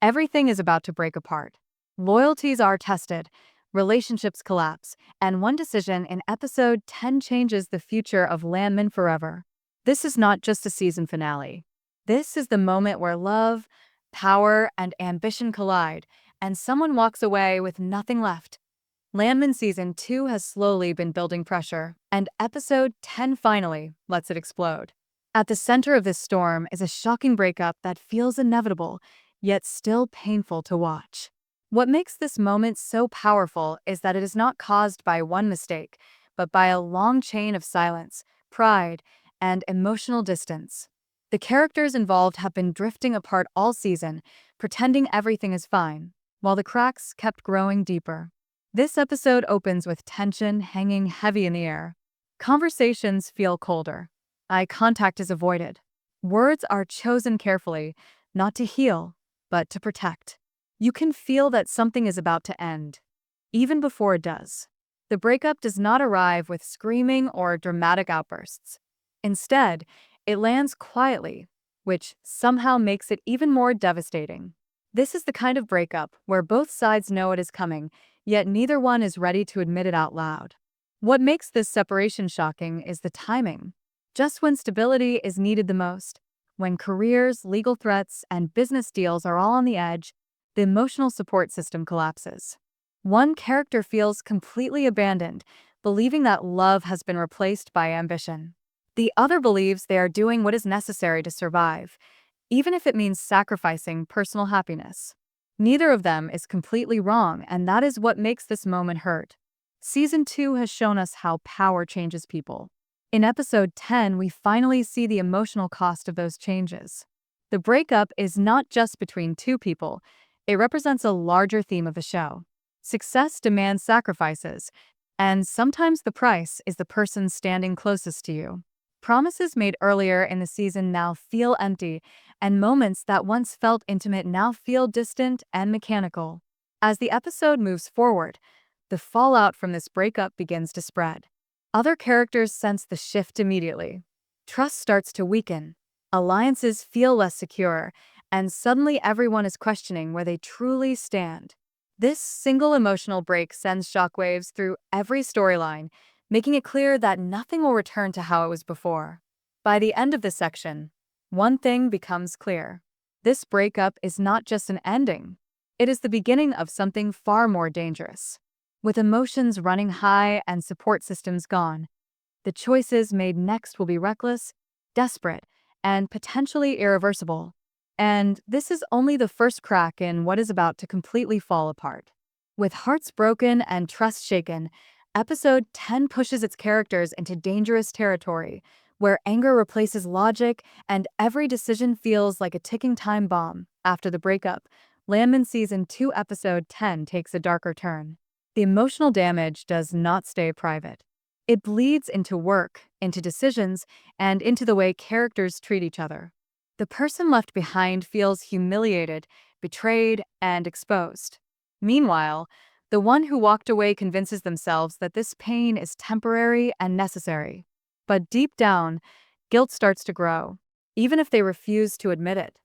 Everything is about to break apart. Loyalties are tested, relationships collapse, and one decision in episode 10 changes the future of Landman forever. This is not just a season finale. This is the moment where love, power, and ambition collide, and someone walks away with nothing left. Landman Season 2 has slowly been building pressure, and episode 10 finally lets it explode. At the center of this storm is a shocking breakup that feels inevitable, yet still painful to watch. What makes this moment so powerful is that it is not caused by one mistake, but by a long chain of silence, pride, and emotional distance. The characters involved have been drifting apart all season, pretending everything is fine, while the cracks kept growing deeper. This episode opens with tension hanging heavy in the air. Conversations feel colder. Eye contact is avoided. Words are chosen carefully, not to heal, but to protect. You can feel that something is about to end, even before it does. The breakup does not arrive with screaming or dramatic outbursts. Instead, it lands quietly, which somehow makes it even more devastating. This is the kind of breakup where both sides know it is coming, yet neither one is ready to admit it out loud. What makes this separation shocking is the timing. Just when stability is needed the most, when careers, legal threats, and business deals are all on the edge, the emotional support system collapses. One character feels completely abandoned, believing that love has been replaced by ambition. The other believes they are doing what is necessary to survive, even if it means sacrificing personal happiness. Neither of them is completely wrong, and that is what makes this moment hurt. Season 2 has shown us how power changes people. In episode 10, we finally see the emotional cost of those changes. The breakup is not just between two people, it represents a larger theme of the show. Success demands sacrifices, and sometimes the price is the person standing closest to you. Promises made earlier in the season now feel empty, and moments that once felt intimate now feel distant and mechanical. As the episode moves forward, the fallout from this breakup begins to spread. Other characters sense the shift immediately. Trust starts to weaken, alliances feel less secure, and suddenly everyone is questioning where they truly stand. This single emotional break sends shockwaves through every storyline, making it clear that nothing will return to how it was before. By the end of this section, one thing becomes clear. This breakup is not just an ending. It is the beginning of something far more dangerous. With emotions running high and support systems gone, the choices made next will be reckless, desperate, and potentially irreversible. And this is only the first crack in what is about to completely fall apart. With hearts broken and trust shaken, episode 10 pushes its characters into dangerous territory, where anger replaces logic and every decision feels like a ticking time bomb. After the breakup, Landman Season 2 episode 10 takes a darker turn. The emotional damage does not stay private. It bleeds into work, into decisions, and into the way characters treat each other. The person left behind feels humiliated, betrayed, and exposed. Meanwhile, the one who walked away convinces themselves that this pain is temporary and necessary. But deep down, guilt starts to grow, even if they refuse to admit it.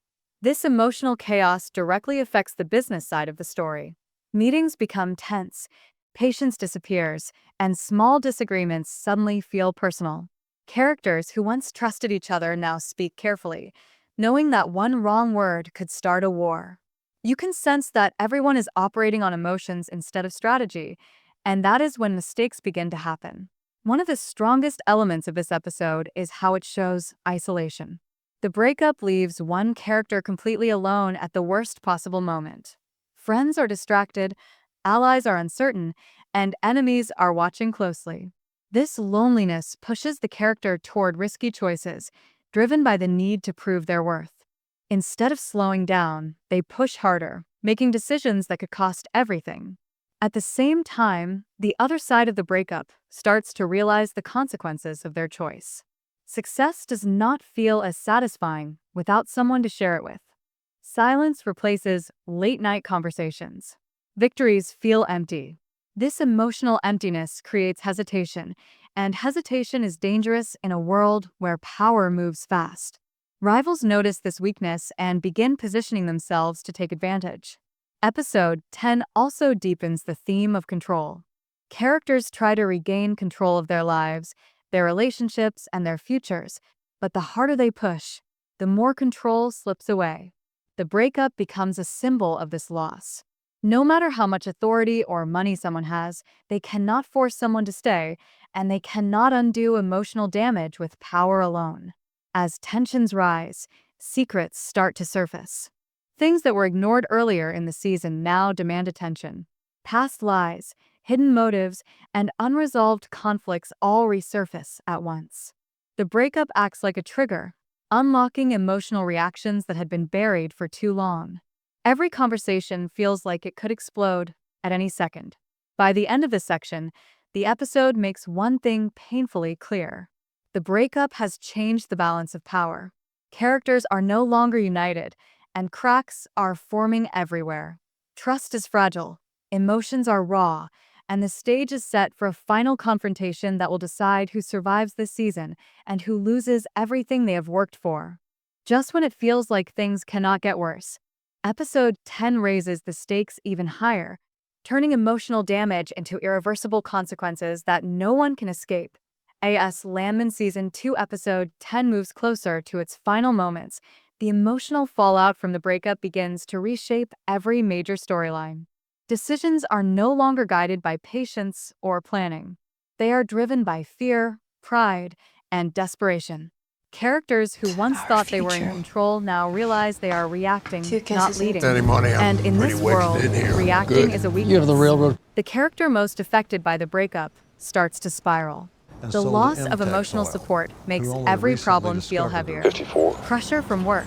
This emotional chaos directly affects the business side of the story. Meetings become tense, patience disappears, and small disagreements suddenly feel personal. Characters who once trusted each other now speak carefully, knowing that one wrong word could start a war. You can sense that everyone is operating on emotions instead of strategy, and that is when mistakes begin to happen. One of the strongest elements of this episode is how it shows isolation. The breakup leaves one character completely alone at the worst possible moment. Friends are distracted, allies are uncertain, and enemies are watching closely. This loneliness pushes the character toward risky choices, driven by the need to prove their worth. Instead of slowing down, they push harder, making decisions that could cost everything. At the same time, the other side of the breakup starts to realize the consequences of their choice. Success does not feel as satisfying without someone to share it with. Silence replaces late-night conversations. Victories feel empty. This emotional emptiness creates hesitation, and hesitation is dangerous in a world where power moves fast. Rivals notice this weakness and begin positioning themselves to take advantage. Episode 10 also deepens the theme of control. Characters try to regain control of their lives, their relationships, and their futures, but the harder they push, the more control slips away. The breakup becomes a symbol of this loss. No matter how much authority or money someone has, they cannot force someone to stay, and they cannot undo emotional damage with power alone. As tensions rise, secrets start to surface. Things that were ignored earlier in the season now demand attention. Past lies, hidden motives, and unresolved conflicts all resurface at once. The breakup acts like a trigger, unlocking emotional reactions that had been buried for too long. Every conversation feels like it could explode at any second. By the end of this section, the episode makes one thing painfully clear. The breakup has changed the balance of power. Characters are no longer united, and cracks are forming everywhere. Trust is fragile, emotions are raw, and the stage is set for a final confrontation that will decide who survives this season and who loses everything they have worked for. Just when it feels like things cannot get worse, Episode 10 raises the stakes even higher, turning emotional damage into irreversible consequences that no one can escape. As Landman Season 2 Episode 10 moves closer to its final moments, the emotional fallout from the breakup begins to reshape every major storyline. Decisions are no longer guided by patience or planning. They are driven by fear, pride, and desperation. Characters who once thought they were in control now realize they are reacting, not leading. And in this world, reacting is a weakness. The character most affected by the breakup starts to spiral. The loss of emotional support makes every problem feel heavier. Pressure from work,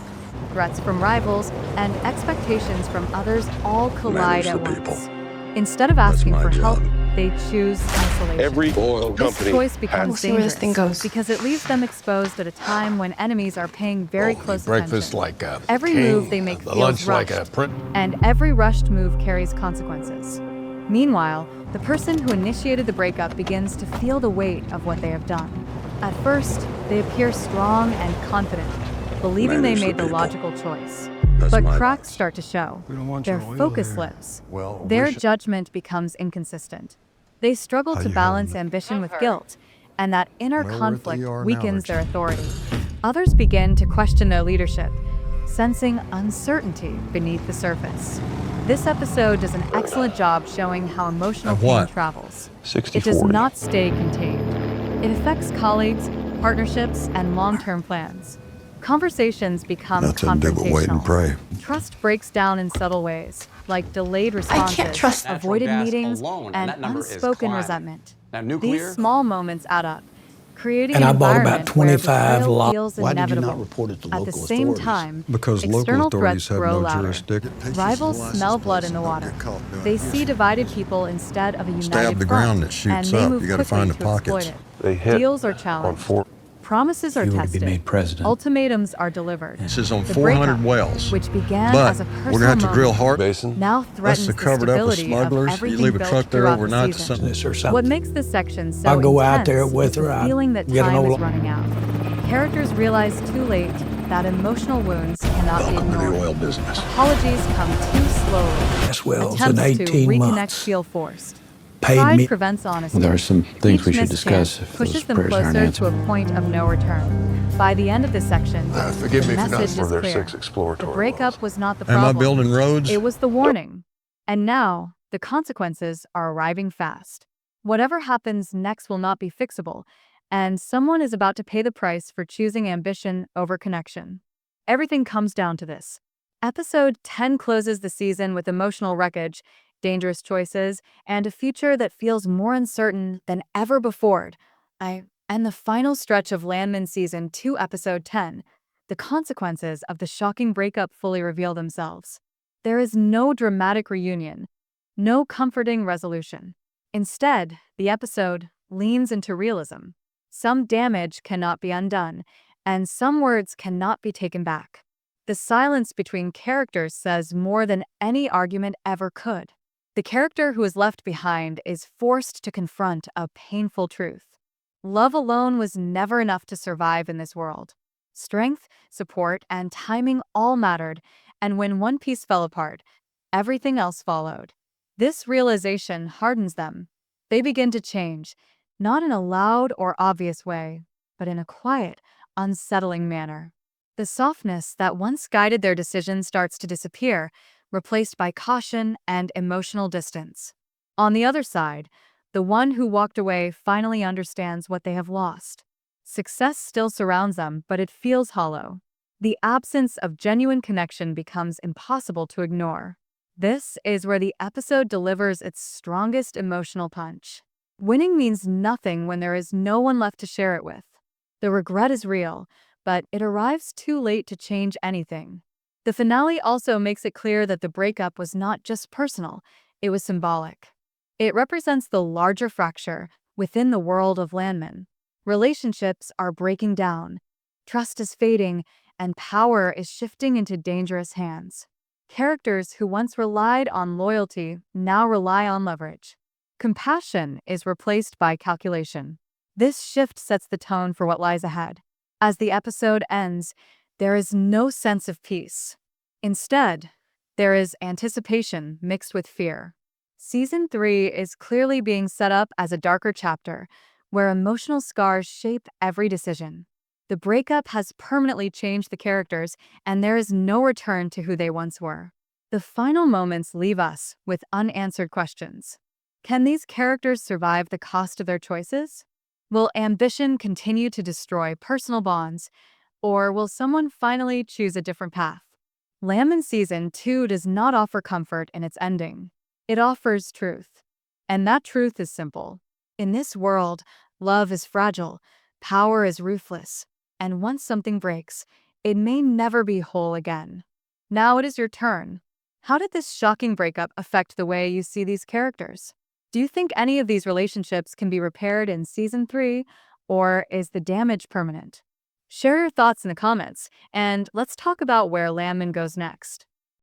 threats from rivals, and expectations from others all collide at once. Instead of asking for help, they choose isolation. Every oil company. This choice becomes dangerous because it leaves them exposed at a time when enemies are paying very close breakfast attention. like a Every king, move they make the feels lunch rushed, like a print. and every rushed move carries consequences. Meanwhile, the person who initiated the breakup begins to feel the weight of what they have done. At first, they appear strong and confident, believing they made the logical choice. But cracks start to show. Their focus slips. Their judgment becomes inconsistent. They struggle to balance ambition with guilt, and that inner conflict weakens their authority. Others begin to question their leadership, sensing uncertainty beneath the surface. This episode does an excellent job showing how emotional pain travels. 60/40. It does not stay contained. It affects colleagues, partnerships, and long-term plans. Conversations become confrontational. Trust breaks down in subtle ways, like delayed responses, avoided meetings, and unspoken resentment. These small moments add up, creating an environment where betrayal feels inevitable. At the same time, Because external local authorities threats have grow no louder. jurisdiction. Rivals smell blood in the water. They see divided people instead of a united Stab the front, ground that shoots and they up. move You gotta quickly find the to exploit pockets. it. They hit Deals are on challenged. 4. Promises are You were to tested. be made president. Ultimatums are delivered. This is on The 400 breakup, wells. which began But as a we're personal gonna have to drill moment, hard. Basin. now That's threatens to the cover it up with stability of smugglers. You everything leave a built truck there throughout the overnight to season. something. This or something. What makes this section so I'll go out intense there with is the her, I'd feeling that get an time is old- running out. Characters realize too late that emotional wounds cannot be Welcome to the ignored. oil business. Apologies come too slowly. Yes, wells in Attempts to 18 reconnect months. feel forced. Paid Pride me. prevents honesty. There are some things Each we should missed chance discuss if pushes those them prayers aren't closer answered. to a point of no return. By the end of this section, Forgive the me for not message for is their clear. 6 exploratory The breakup wells. was not the Am I problem. building roads? It was the warning. And now, the consequences are arriving fast. Whatever happens next will not be fixable, and someone is about to pay the price for choosing ambition over connection. Everything comes down to this. Episode 10 closes the season with emotional wreckage, dangerous choices, and a future that feels more uncertain than ever before. And the final stretch of Landman Season 2, Episode 10, the consequences of the shocking breakup fully reveal themselves. There is no dramatic reunion, no comforting resolution. Instead, the episode leans into realism. Some damage cannot be undone, and some words cannot be taken back. The silence between characters says more than any argument ever could. The character who is left behind is forced to confront a painful truth. Love alone was never enough to survive in this world. Strength, support, and timing all mattered, and when one piece fell apart, everything else followed. This realization hardens them. They begin to change, not in a loud or obvious way, but in a quiet, unsettling manner. The softness that once guided their decisions starts to disappear, replaced by caution and emotional distance. On the other side, the one who walked away finally understands what they have lost. Success still surrounds them, but it feels hollow. The absence of genuine connection becomes impossible to ignore. This is where the episode delivers its strongest emotional punch. Winning means nothing when there is no one left to share it with. The regret is real, but it arrives too late to change anything. The finale also makes it clear that the breakup was not just personal, it was symbolic. It represents the larger fracture within the world of Landman. Relationships are breaking down, trust is fading, and power is shifting into dangerous hands. Characters who once relied on loyalty now rely on leverage. Compassion is replaced by calculation. This shift sets the tone for what lies ahead. As the episode ends, there is no sense of peace. Instead, there is anticipation mixed with fear. Season 3 is clearly being set up as a darker chapter, where emotional scars shape every decision. The breakup has permanently changed the characters, and there is no return to who they once were. The final moments leave us with unanswered questions. Can these characters survive the cost of their choices? Will ambition continue to destroy personal bonds, or will someone finally choose a different path? Lamb in Season 2 does not offer comfort in its ending. It offers truth. And that truth is simple. In this world, love is fragile, power is ruthless, and once something breaks, it may never be whole again. Now it is your turn. How did this shocking breakup affect the way you see these characters? Do you think any of these relationships can be repaired in Season 3, or is the damage permanent? Share your thoughts in the comments, and let's talk about where Landman goes next.